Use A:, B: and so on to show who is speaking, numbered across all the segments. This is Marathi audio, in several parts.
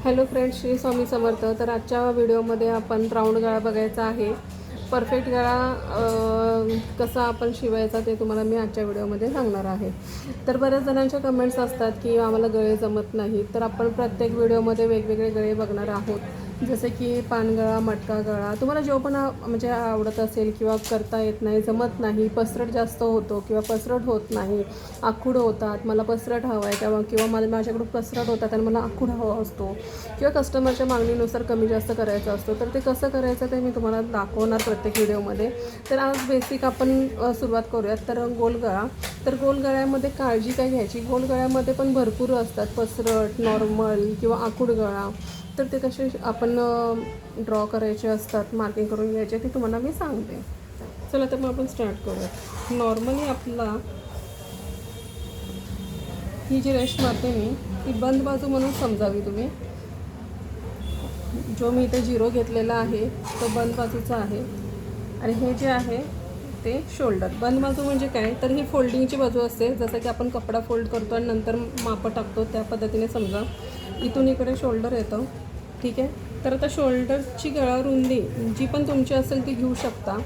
A: Hello friends, Shri Swami Samarth. तर आजच्या व्हिडिओमध्ये आपण राऊंड गळा बघायचा आहे. परफेक्ट गळा कसा आपण शिवायचा ते तुम्हाला मी आजच्या व्हिडिओमध्ये सांगणार आहे. तर बऱ्याच जणांच्या कमेंट्स असतात की आम्हाला गळे जमत नाही. तर आपण प्रत्येक व्हिडिओमध्ये वेगवेगळे गळे बघणार आहोत, जसे की पानगळा, मटका गळा. तुम्हाला जो पण म्हणजे आवडत असेल किंवा करता येत नाही, जमत नाही, पसरट जास्त होतो किंवा पसरट होत नाही, आखूड होतात, मला पसरट हवा आहे किंवा माझ्याकडून पसरट होतात आणि मला आखूड हवा असतो किंवा कस्टमरच्या मागणीनुसार कमी जास्त करायचं असतो, तर ते कसं करायचं ते मी तुम्हाला दाखवणार प्रत्येक व्हिडिओमध्ये. तर आज बेसिक आपण सुरुवात करूयात. तर गोल गळा. तर गोल गळ्यामध्ये काळजी काय घ्यायची, गोल गळ्यामध्ये पण भरपूर असतात, पसरट, नॉर्मल किंवा आखूड गळा. तर ते कसे आपण ड्रॉ करायचे असतात, मार्किंग करून घ्यायचे, ते तुम्हाला मी सांगते. चला तर मग आपण स्टार्ट करूयात. नॉर्मली आपला ही जी रेष मारते मी, ती बंद बाजू म्हणून समजावी तुम्ही. जो मी इथे 0 घेतलेला आहे तो बंद बाजूचा आहे आणि हे जे आहे ते शोल्डर. बंद बाजू म्हणजे काय, तर ही फोल्डिंगची बाजू असते, जसं की आपण कपडा फोल्ड करतो आणि नंतर मापं टाकतो, त्या पद्धतीने समजा. इथून इकडे शोल्डर येतं, ठीक आहे. तर आता शोल्डरची गळा रुंदी जी पण तुमची असेल ती घेऊ शकता.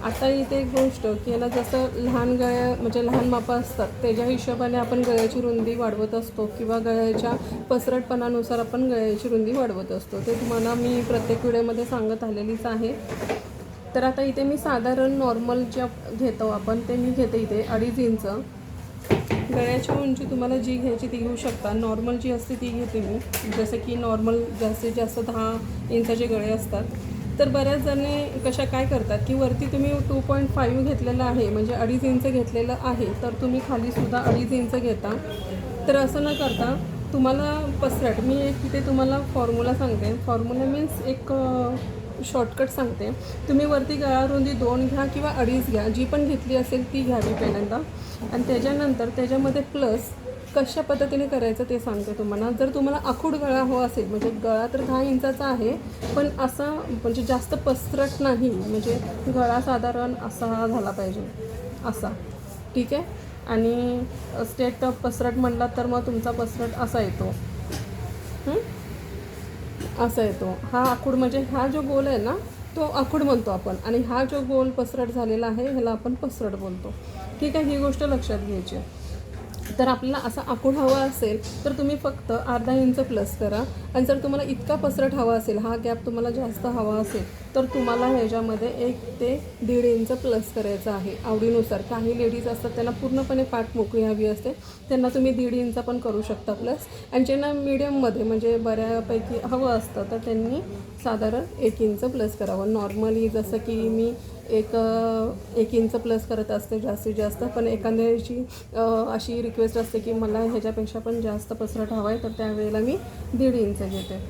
A: आता इथे एक गोष्ट की याला जसं लहान गळ्या म्हणजे लहान मापं असतात त्याच्या हिशोबाने आपण गळ्याची रुंदी वाढवत असतो किंवा गळ्याच्या पसरटपणानुसार आपण गळ्याची रुंदी वाढवत असतो. ते तुम्हाला मी प्रत्येक व्हिडिओमध्ये सांगत आलेलीच आहे. तर आता इथे मी साधारण नॉर्मल जे घेतो आपण ते मी घेते इथे 2.5 इंच. गळ्याची उंची तुम्हाला जी घ्यायची ती घेऊ शकता. नॉर्मल जी असते ती घेते मी, जसं की नॉर्मल जास्तीत जास्त 10 इंचाचे गळे असतात. तर बऱ्याच जणी काय करतात की वरती तुम्ही 2.5 घेतलेलं आहे, म्हणजे 2.5 इंच घेतलेलं आहे, तर तुम्ही खालीसुद्धा 2.5 इंच घेता. तर असं न करता तुम्हाला पसरट, मी एक तिथे तुम्हाला फॉर्म्युला सांगते. फॉर्म्युला मीन्स एक शॉर्टकट सांगते. तुम्ही वरती गळा रुंदी 2 घ्या किंवा 2.5 घ्या, जी पण घेतली असेल ती घ्यावी पहिल्यांदा, आणि त्याच्यानंतर त्याच्यामध्ये प्लस कशा पद्धतीने करायचं ते सांगते तुम्हाला. जर तुम्हाला आखूड गळा हवा असेल, म्हणजे गळा तर 10 इंचाचा आहे पण असा म्हणजे जास्त पसरट नाही, म्हणजे गळा साधारण असा झाला पाहिजे, असा, ठीक आहे. आणि स्टेट पसरट म्हटला तर मग तुमचा पसरट असा येतो, असा येतो. हा आखूड म्हणजे हा जो गोल आहे ना तो आखूड म्हणतो आपण, आणि हा जो गोल पसरट झालेला आहे ह्याला आपण पसरट बोलतो, ठीक आहे. ही गोष्ट लक्षात घ्यायची. तर आपल्याला असा आखूड हवा असेल तर तुम्ही फक्त अर्धा इंच प्लस करा. आणि जर तुम्हाला इतका पसरट हवा असेल, हा गॅप तुम्हाला जास्त हवा असेल, तर तुम्हाला ह्याच्यामध्ये 1 ते 1.5 इंच प्लस करायचं आहे आवडीनुसार. काही लेडीज असतात त्यांना पूर्णपणे पाठ मोकळी हवी असते, त्यांना तुम्ही 1.5 इंच पण करू शकता प्लस. आणि ज्यांना मीडियममध्ये म्हणजे बऱ्यापैकी हवं असतं तर त्यांनी साधारण 1 इंच प्लस करावं. नॉर्मली जसं की मी 1 इंच प्लस करत असते जास्तीत जास्त, पण एखाद्याची अशी रिक्वेस्ट असते की मला ह्याच्यापेक्षा पण जास्त पसरट हवा आहे, तर त्यावेळेला मी 1.5 इंच घेते,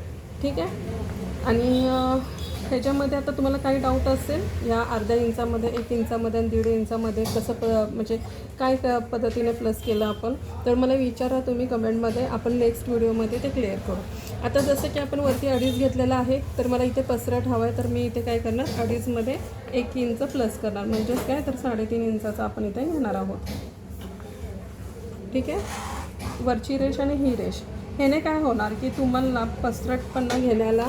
A: ठीक आहे. आणि ह्याच्यामध्ये आता तुम्हाला काही डाऊट असेल या अर्ध्या इंचामध्ये, 1 इंचामध्ये आणि 1.5 इंचामध्ये कसं म्हणजे काय पद्धतीने प्लस केलं आपण, तर मला विचारा तुम्ही कमेंटमध्ये. आपण नेक्स्ट व्हिडिओमध्ये ते क्लिअर करू. आता जसं की आपण वरती 2.5 घेतलेला आहे, तर मला इथे पसरट हवा आहे, तर मी इथे काय करणार, 2.5मध्ये 1 इंच प्लस करणार, म्हणजेच काय, तर 3.5 इंचाचा आपण इथे घेणार आहोत, ठीक आहे. वरची रेष आणि ही रेष, ह्याने काय होणार की तुम्हाला पसरटपणा घेण्याला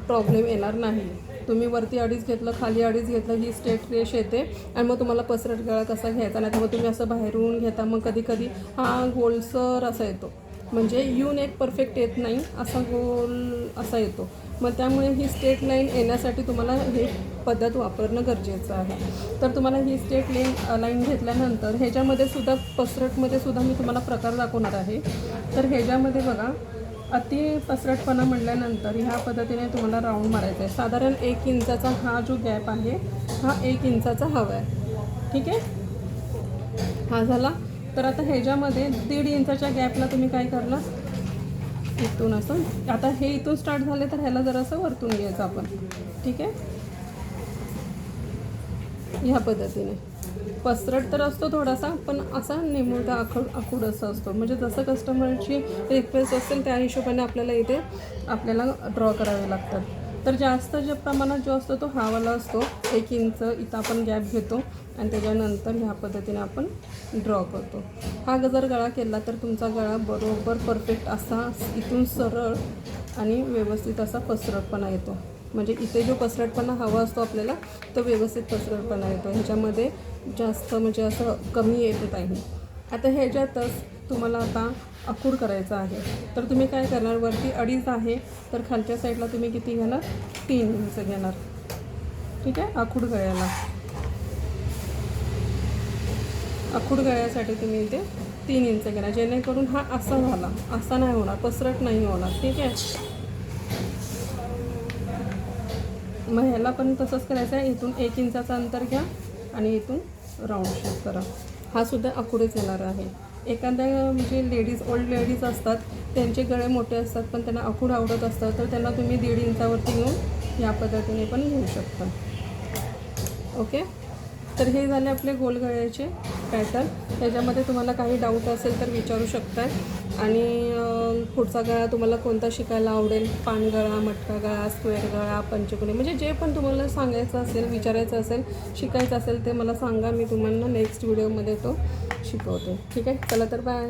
A: प्रॉब्लेम येणार नाही. तुम्ही वरती 2.5 घेतलं, खाली 2.5 घेतलं, ही स्ट्रेट रेष येते आणि मग तुम्हाला पसरट गळा कसा घ्यायचा, नाही तर मग तुम्ही असं बाहेरून घेता, मग कधी कधी हा गोलसर असा येतो, म्हणजे यू नेक परफेक्ट येत नाही, असा गोल असा येतो. मग त्यामुळे ही स्ट्रेट लाईन येण्यासाठी तुम्हाला हे पद्धत वापरणं गरजेचं आहे. तर तुम्हाला ही स्ट्रेट लाईन घेतल्यानंतर ह्याच्यामध्ये सुद्धा पसरटमध्ये सुद्धा मी तुम्हाला प्रकार दाखवणार आहे. तर ह्याच्यामध्ये बघा, अति पसरटपणा म्हटल्यानंतर ह्या पद्धतीने तुम्हाला राऊंड मारायचा आहे. साधारण 1 इंचाचा हा जो गॅप आहे हा 1 इंचाचा हवा आहे, ठीक आहे. हा झाला. तर आता ह्याच्यामध्ये 1.5 इंचाच्या गॅपला तुम्ही काय करणार, इथून असं, आता हे इथून स्टार्ट झाले तर ह्याला जरासं वरतून घ्यायचं आपण, ठीक आहे. ह्या पद्धतीने पसरट तर असतो थोडासा, पण असा निमुळता आखूड असं असतो, म्हणजे जसं कस्टमरची रिक्वेस्ट असेल त्या हिशोबाने आपल्याला इथे ड्रॉ करावे लागतात. तर जास्त ज्या प्रमाणात जो असतो तो हा वाला असतो, 1 इंच इथं आपण गॅप घेतो आणि त्याच्यानंतर ह्या पद्धतीने आपण ड्रॉ करतो. हा जर गळा केला तर तुमचा गळा बरोबर परफेक्ट असा इथून सरळ आणि व्यवस्थित असा पसरटपणा येतो. म्हणजे इथे जो पसरटपणा हवा असतो आपल्याला तो व्यवस्थित पसरटपणा येतो. ह्याच्यामध्ये जास्त म्हणजे असं कमी येत नाही. आता ह्याच्यातच तुम्हाला आता आखूड करायचा आहे. तर तुम्ही काय करणार, वरती 2.5 आहे तर खालच्या साईडला तुम्ही किती घेणार, 3 इंच घेणार. ठीक आहे. आखूड गळ्याला, आखूड गळ्यासाठी तुम्ही इथे 3 इंच घेणार, जेणेकरून हा असा झाला, असा नाही होणार, पसरट नाही होणार. ठीक आहे. मग ह्याला पण तसंच करायचं आहे. इथून 1 इंचाचं अंतर घ्या आणि इथून राऊंड शेप करा. हा सुद्धा आखूडच येणार आहे. एखाद्या म्हणजे लेडीज, ओल्ड लेडीज असतात, त्यांचे गळे मोठे असतात पण त्यांना आखूड आवडत असतं, तर त्यांना तुम्ही 1.5 इंचावरती घेऊन या पद्धतीने पण घेऊ शकता. ओके. तर हे झाले आपले गोल गळ्याचे पॅटर्न. त्याच्यामध्ये तुम्हाला काही डाऊट असेल तर विचारू शकता. आणि पुढचा गळा तुम्हाला कोणता शिकायला आवडेल, पानगळा, मटका गळा, स्क्वेअर गळा, पंचकोनी, म्हणजे जे पण तुम्हाला सांगायचं असेल, विचारायचं असेल, शिकायचं असेल ते मला सांगा. मी तुम्हाला नेक्स्ट व्हिडिओमध्ये तो शिकवते. ठीक आहे. चला तर बाय.